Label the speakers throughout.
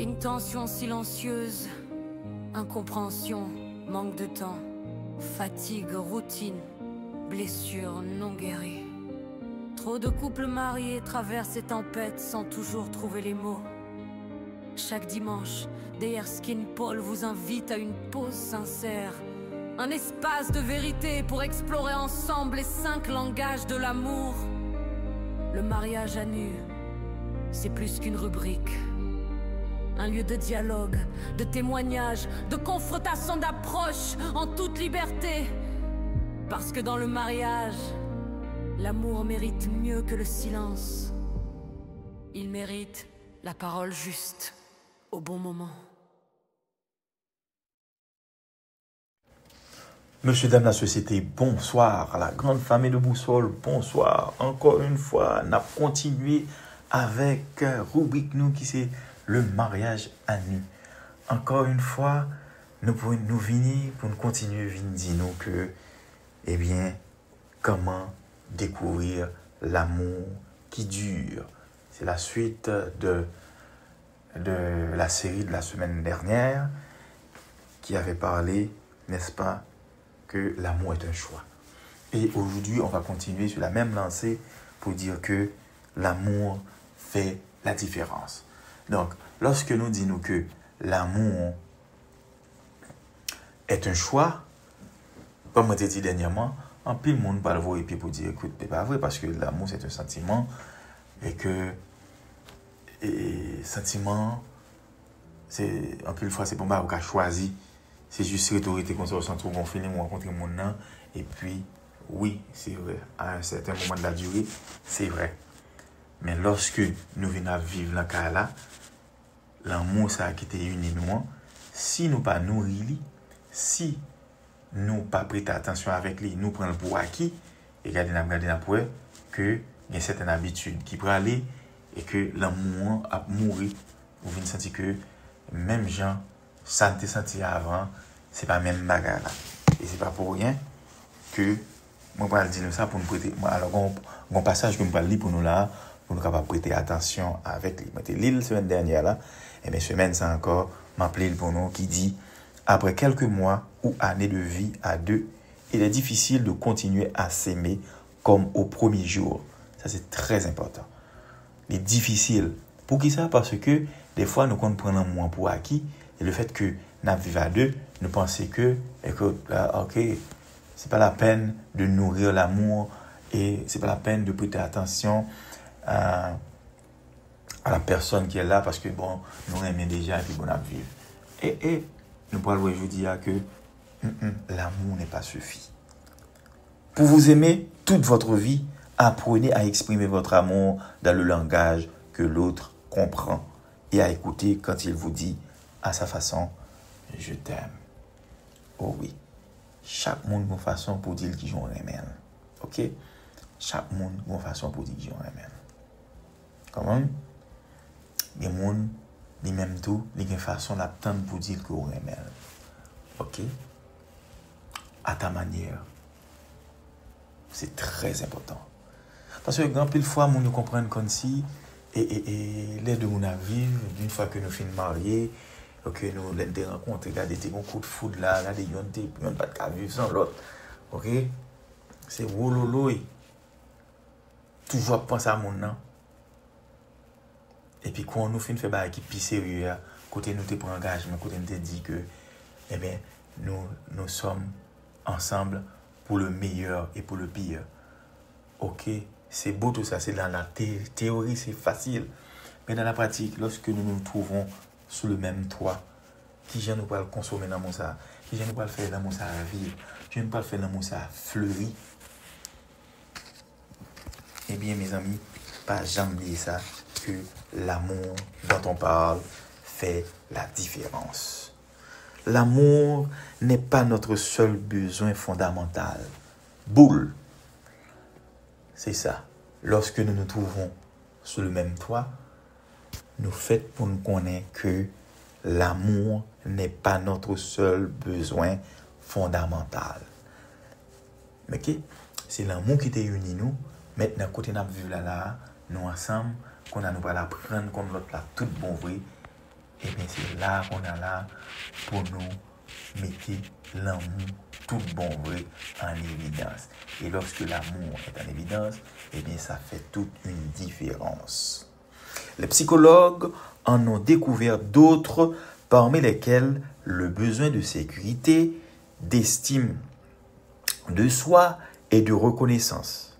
Speaker 1: Une tension silencieuse, incompréhension, manque de temps, fatigue, routine, blessures non guéries. Trop de couples mariés traversent ces tempêtes sans toujours trouver les mots. Chaque dimanche, DR Skin Paul vous invite à une pause sincère. Un espace de vérité pour explorer ensemble les 5 langages de l'amour. Le mariage à nu, c'est plus qu'une rubrique. Un lieu de dialogue, de témoignage, de confrontation, d'approche en toute liberté. Parce que dans le mariage, l'amour mérite mieux que le silence. Il mérite la parole juste, au bon moment.
Speaker 2: Monsieur, dame, la société, bonsoir. La grande famille de Boussole, bonsoir. Encore une fois, on a continué avec rubrique nous qui c'est le mariage à nu. Encore une fois, nous pouvons nous venir pour nous continuer à dire nous que, eh bien, comment découvrir l'amour qui dure. C'est la suite de la série de la semaine dernière qui avait parlé, n'est-ce pas, que l'amour est un choix. Et aujourd'hui, on va continuer sur la même lancée pour dire que l'amour fait la différence. Donc, lorsque nous disons que l'amour est un choix, comme on t'a dit dernièrement, en pile monde parle voir et puis pour dire écoute, c'est pas vrai parce que l'amour c'est un sentiment et que sentiment c'est en pile fois c'est pour moi qu'on a choisi. C'est juste rhétorique comme ça, on sent trop gonflé, on rencontre mon nom. Et puis, oui, c'est vrai, à un certain moment de la durée, c'est vrai. Mais lorsque nous venons à vivre dans ce cas-là, l'amour, ça a quitté une et nous, si nous pas nourrir, si nous pas prêter attention avec lui, nous prenons pour acquis, et regardez pour que il y a certaines habitudes qui peuvent aller et que l'amour a mouru. Vous venez sentir que même gens, ça ne te senti avant, c'est pas même bagarre là. Et c'est pas pour rien que moi je vais dire ça pour nous prêter. Alors, un passage que je vais lire pour nous là, pour nous capables prêter attention avec lui. Mettez l'île semaine dernière là, et mes semaines c'est encore m'appeler pour nous qui dit après quelques mois ou années de vie à deux, il est difficile de continuer à s'aimer comme au premier jour. Ça c'est très important. Il est difficile. Pour qui ça? Parce que des fois nous comprenons l'amour pour acquis. Et le fait que nous vivons à deux, nous pensons que, écoute, ok, c'est pas la peine de nourrir l'amour et c'est pas la peine de prêter attention à la personne qui est là parce que, bon, nous aimons déjà et puis bon, nous vivre. Et nous parlons aujourd'hui que l'amour n'est pas suffi. Pour vous aimer toute votre vie, apprenez à exprimer votre amour dans le langage que l'autre comprend et à écouter quand il vous dit à sa façon, je t'aime. Oh oui. Chaque monde a une façon pour dire qu'ils ont aimé. Ok? Chaque monde a une façon pour dire qu'ils ont aimé. Comment? Les gens, les mêmes tout, les une façon d'attendre pour dire qu'ils ont aimé. Ok? À ta manière. C'est très important. Parce que grand pile fois, nous comprenons comme si, et les deux nous vivent, d'une fois que nous finissons mariés, ok, nous les rencontres, regardez, t'es un coup de foudre là, regardez, il n'y a pas de cas vivre sans l'autre. Ok? C'est wololo. Toujours penser à mon nom. Et puis quand nous finissons faire qui plus sérieux, côté nous te prend engagement, côté nous te dit que, eh bien, nous sommes ensemble pour le meilleur et pour le pire. Ok? C'est beau tout ça, c'est dans la théorie, c'est facile. Mais dans la pratique, lorsque nous nous trouvons sous le même toit, qui j'en nous pas le consommer dans mon ça, qui j'en nous pas le faire dans mon ça à vivre, qui j'en pas le faire dans mon ça à fleurir. Eh bien, mes amis, pas jamais oublier ça, que l'amour dont on parle fait la différence. L'amour n'est pas notre seul besoin fondamental. Boule. C'est ça. Lorsque nous nous trouvons sous le même toit, nous faisons pour nous connaître que l'amour n'est pas notre seul besoin fondamental. Mais c'est l'amour qui t'a uni nous. Maintenant, côté nous vivons là, nous ensemble, qu'on a nous pas l'apprendre comme l'autre là, tout bon vrai. et bien c'est là qu'on a là pour nous mettre l'amour tout bon vrai en évidence. Et lorsque l'amour est en évidence, et bien ça fait toute une différence. Les psychologues en ont découvert d'autres, parmi lesquels le besoin de sécurité, d'estime de soi et de reconnaissance.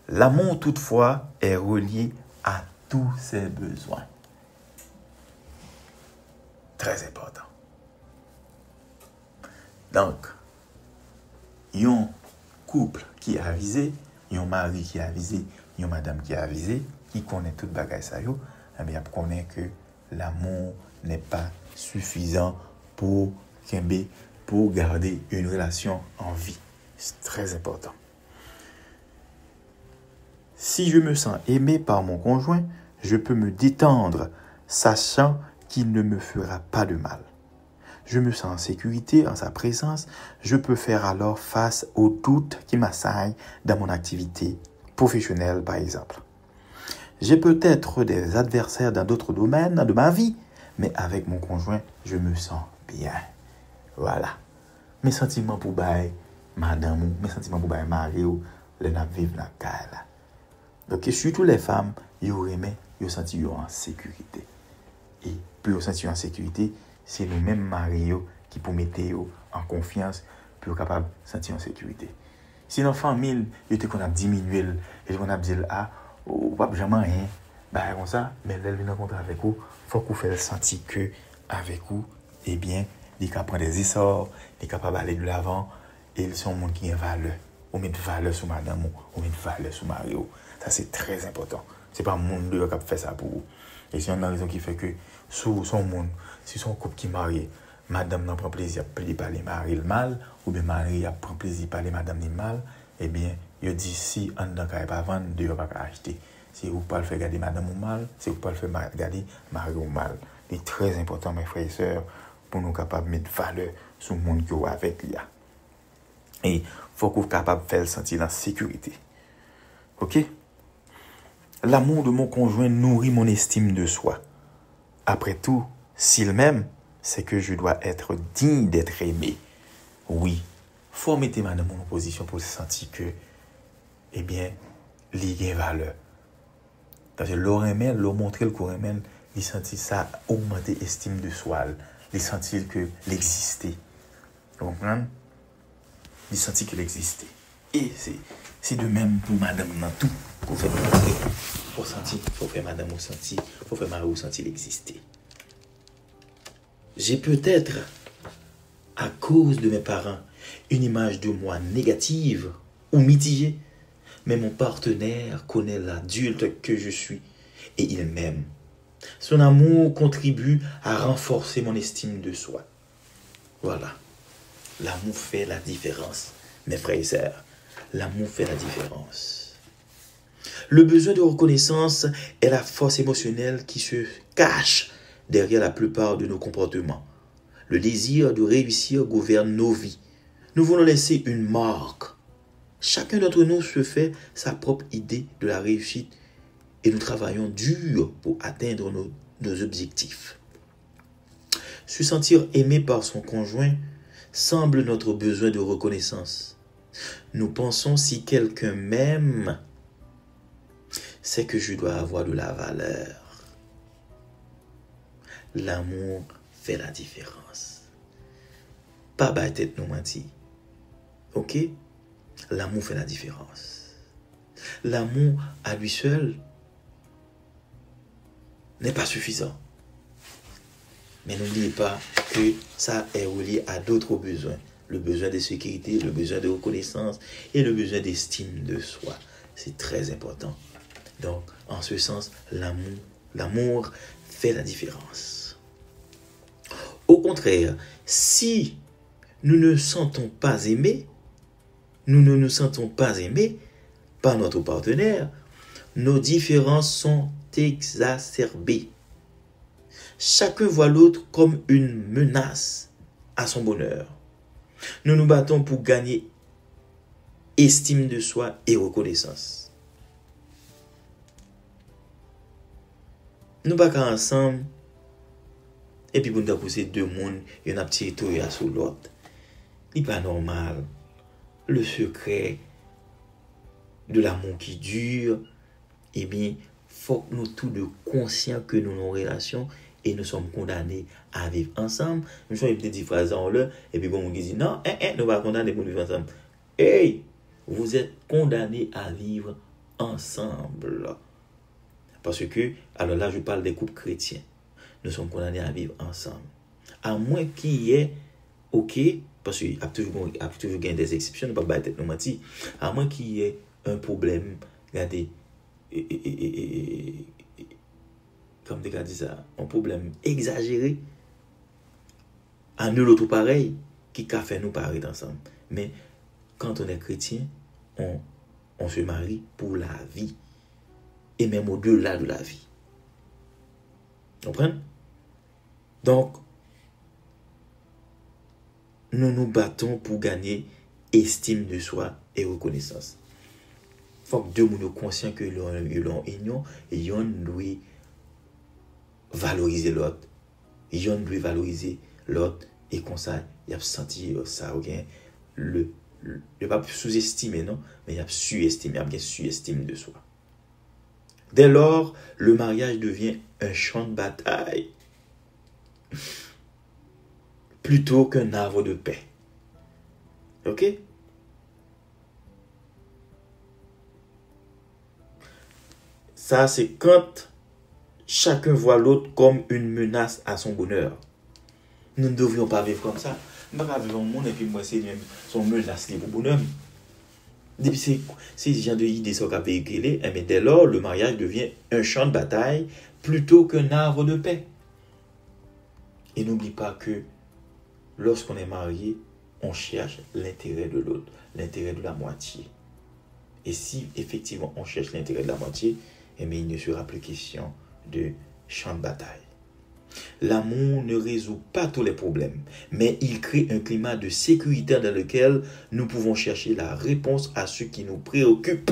Speaker 2: L'amour, toutefois, est relié à tous ces besoins. Très important. Donc, un couple qui est avisé, un mari qui est avisé, une madame qui est avisée, qui connaît toute bagaille ça, eh bien, connaît que l'amour n'est pas suffisant pour garder une relation en vie. C'est très important. Si je me sens aimé par mon conjoint, je peux me détendre, sachant qu'il ne me fera pas de mal. Je me sens en sécurité en sa présence, je peux faire alors face aux doutes qui m'assaillent dans mon activité professionnelle, par exemple. J'ai peut-être des adversaires dans d'autres domaines de ma vie, mais avec mon conjoint, je me sens bien. Voilà. Mes sentiments pour bailler madame, mes sentiments pour bailler mari, les n'a vivre dans le cas là. Donc, surtout les femmes, ils aiment, ils sentent en sécurité. Et plus ils sentent en sécurité, c'est nous-mêmes mariés qui pour mettre en confiance, pour être capable de sentir en sécurité. Si dans la famille, ils étaient qu'on a diminué, et qu'on a dit, ah, ou pas jamais rien, bah, comme ça, mais là, ils rencontrent avec vous, il faut qu'on fasse sentir que, avec vous, eh bien, ils sont capables de prendre des essors, ils sont capables d'aller de l'avant, et ils sont un monde qui a valeur. On met de valeur sur madame, on met de valeur sur Mario. Ça, c'est très important. Ce n'est pas le monde qui a fait ça pour vous. Et c'est une raison qui fait que, sous son monde, si son couple qui est marié, madame n'a pas plaisir à parler mari le mal, ou bien mari a pas plaisir à parler madame le mal, eh bien, il dit si on n'a pas vendre, il ne va pas acheter. Si vous ne pouvez pas faire garder madame au mal, si vous ne pouvez pas faire garder mari au mal. C'est très important, mes frères et sœurs, pour nous capables de mettre valeur sur le monde qui est avec lui. Et il faut qu'on soit capable de faire sentir la sécurité. Ok? L'amour de mon conjoint nourrit mon estime de soi. Après tout, s'il m'aime, c'est que je dois être digne d'être aimé. Oui, il faut mettre madame en position pour se sentir que, eh bien, il y a valeur. Parce que l'oreille, l'on montrer le courant, il sentit ça augmenter l'estime de soi. Il sentit que l'existait. Vous comprenez? Il sentit qu'il existait. Et c'est de même pour madame dans tout. Pour faire montrer, pour sentir, pour faire madame au senti, pour faire mari au senti l'exister. J'ai peut-être, à cause de mes parents, une image de moi négative ou mitigée, mais mon partenaire connaît l'adulte que je suis et il m'aime. Son amour contribue à renforcer mon estime de soi. Voilà. L'amour fait la différence, mes frères et sœurs. L'amour fait la différence. Le besoin de reconnaissance est la force émotionnelle qui se cache derrière la plupart de nos comportements. Le désir de réussir gouverne nos vies. Nous voulons laisser une marque. Chacun d'entre nous se fait sa propre idée de la réussite et nous travaillons dur pour atteindre nos objectifs. Se sentir aimé par son conjoint semble notre besoin de reconnaissance. Nous pensons si quelqu'un m'aime, c'est que je dois avoir de la valeur. L'amour fait la différence. Pas bas tête nous mentir. Ok? L'amour fait la différence. L'amour à lui seul n'est pas suffisant. Mais n'oubliez pas que ça est relié à d'autres besoins. Le besoin de sécurité, le besoin de reconnaissance et le besoin d'estime de soi. C'est très important. Donc, en ce sens, l'amour fait la différence. Au contraire, si nous ne nous sentons pas aimés, nous ne nous sentons pas aimés par notre partenaire, nos différences sont exacerbées. Chacun voit l'autre comme une menace à son bonheur. Nous nous battons pour gagner estime de soi et reconnaissance. Nous ne sommes pas ensemble Et puis, pour nous pousser deux mondes, il y en a petit territoire sur l'autre. Il n'est pas normal. Le secret de l'amour qui dure, eh bien, faut que nous tous de conscients que nous avons une relation et nous sommes condamnés à vivre ensemble. Nous sommes une petite phrase en là, et puis bon, on dit non, nous ne sommes pas condamnés pour vivre ensemble. Hey, vous êtes condamnés à vivre ensemble. Parce que, alors là, je parle des couples chrétiens. Nous sommes condamnés à vivre ensemble. À moins qu'il y ait, ok, parce qu'il y a toujours des exceptions, ne pas battre nous mentir, à moins qu'il y ait un problème, regardez, comme des gars disent ça, un problème exagéré, à nul autre pareil, qui a fait nous paraître ensemble. Mais quand on est chrétien, on se marie pour la vie. Et même au-delà de la vie. Vous comprenez? Donc, nous nous battons pour gagner estime de soi et reconnaissance. Il faut que deux nous soient conscients que l'on union et l'on doit valoriser l'autre. L'on doit valoriser l'autre et comme ça, il y a senti ça, le pas sous-estimer, non, mais il y a suestimer, il y a suestime de soi. Dès lors, le mariage devient un champ de bataille plutôt qu'un havre de paix. Ok? Ça, c'est quand chacun voit l'autre comme une menace à son bonheur. Nous ne devrions pas vivre comme ça. Nous ne devrions pas vivre dans le monde et puis moi, c'est son menace pour bonheur. Depuis ces gens de idées sont véhiculés, mais dès lors, le mariage devient un champ de bataille plutôt qu'un arbre de paix. Et n'oublie pas que lorsqu'on est marié, on cherche l'intérêt de l'autre, l'intérêt de la moitié. Et si effectivement on cherche l'intérêt de la moitié, eh bien, il ne sera plus question de champ de bataille. L'amour ne résout pas tous les problèmes, mais il crée un climat de sécurité dans lequel nous pouvons chercher la réponse à ce qui nous préoccupe.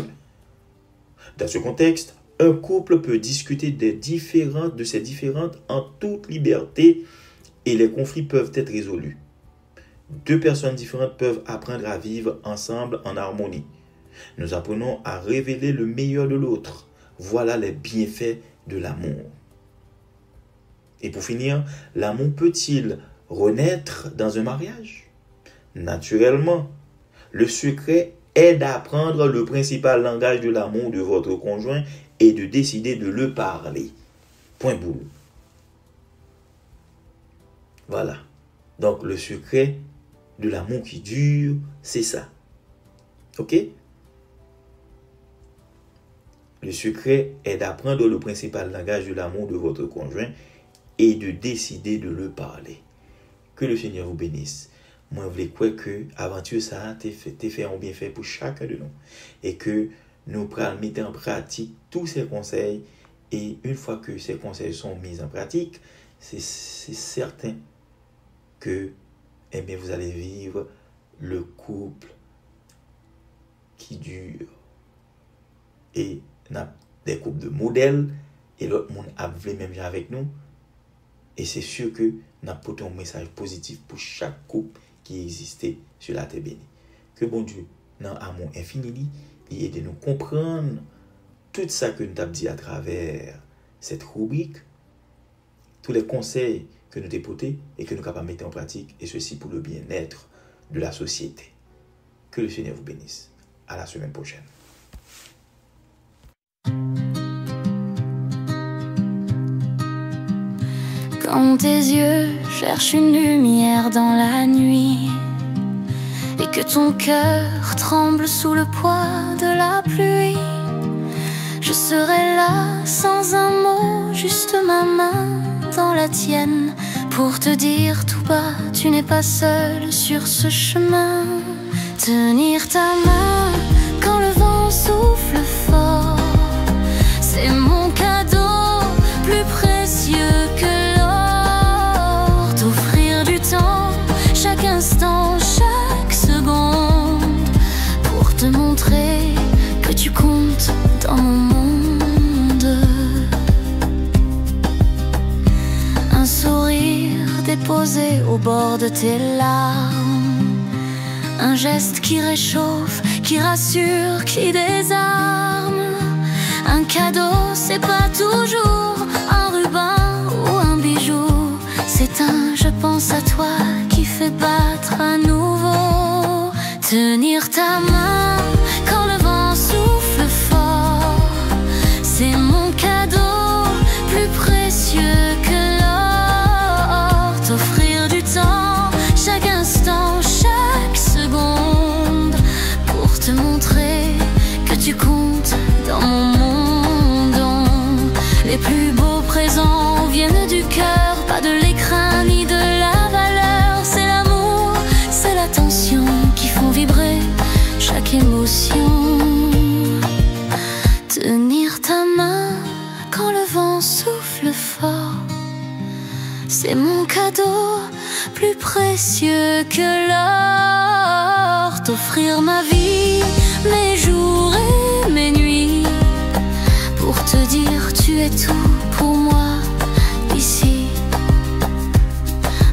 Speaker 2: Dans ce contexte, un couple peut discuter de ces différentes en toute liberté et les conflits peuvent être résolus. Deux personnes différentes peuvent apprendre à vivre ensemble en harmonie. Nous apprenons à révéler le meilleur de l'autre. Voilà les bienfaits de l'amour. Et pour finir, l'amour peut-il renaître dans un mariage? Naturellement. Le secret est d'apprendre le principal langage de l'amour de votre conjoint et de décider de le parler. Point boule. Voilà. Donc, le secret de l'amour qui dure, c'est ça. Ok? Le secret est d'apprendre le principal langage de l'amour de votre conjoint et de décider de le parler. Que le Seigneur vous bénisse. Moi, je voulais croire que l'aventure, ça t'es fait un bienfait pour chacun de nous. Et que nous pourrons mettre en pratique tous ces conseils. Et une fois que ces conseils sont mis en pratique, c'est certain que eh bien, vous allez vivre le couple qui dure. Et on a des couples de modèles. Et l'autre monde a voulu même avec nous. Et c'est sûr que nous avons un message positif pour chaque couple qui existait sur la terre bénie. Que bon Dieu, dans l'amour infini, il aide nous comprendre tout ça que nous avons dit à travers cette rubrique, tous les conseils que nous dépotés et que nous sommes capables de mettre en pratique, et ceci pour le bien-être de la société. Que le Seigneur vous bénisse. À la semaine prochaine.
Speaker 3: Quand tes yeux cherchent une lumière dans la nuit et que ton cœur tremble sous le poids de la pluie, je serai là sans un mot, juste ma main dans la tienne pour te dire tout bas, tu n'es pas seul sur ce chemin. Tenir ta main quand le vent souffle fort, c'est mon cadeau plus précieux que chaque instant, chaque seconde, pour te montrer que tu comptes dans mon monde. Un sourire posé au bord de tes larmes. Un geste qui réchauffe, qui rassure, qui désarme. Un cadeau, c'est pas toujours un ruban ou un bijou. C'est un je pense à toi qui fait battre à nouveau. Tenir ta main quand le vent souffle fort, c'est mon cadeau plus précieux que l'or. T'offrir du temps, chaque instant, chaque seconde, pour te montrer que tu comptes dans mon monde. Les plus beaux présents viennent du cœur, pas de l'écran ni de la valeur. C'est l'amour, c'est l'attention qui font vibrer chaque émotion. Tenir ta main quand le vent souffle fort, c'est mon cadeau plus précieux que l'or. T'offrir ma vie, mes jours et mes nuits, pour te dire tu es tout pour moi ici.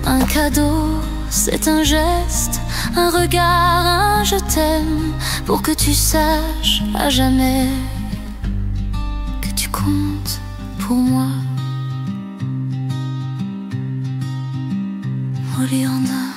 Speaker 3: Un cadeau, c'est un geste, un regard, un je t'aime, pour que tu saches à jamais que tu comptes pour moi. Olianda.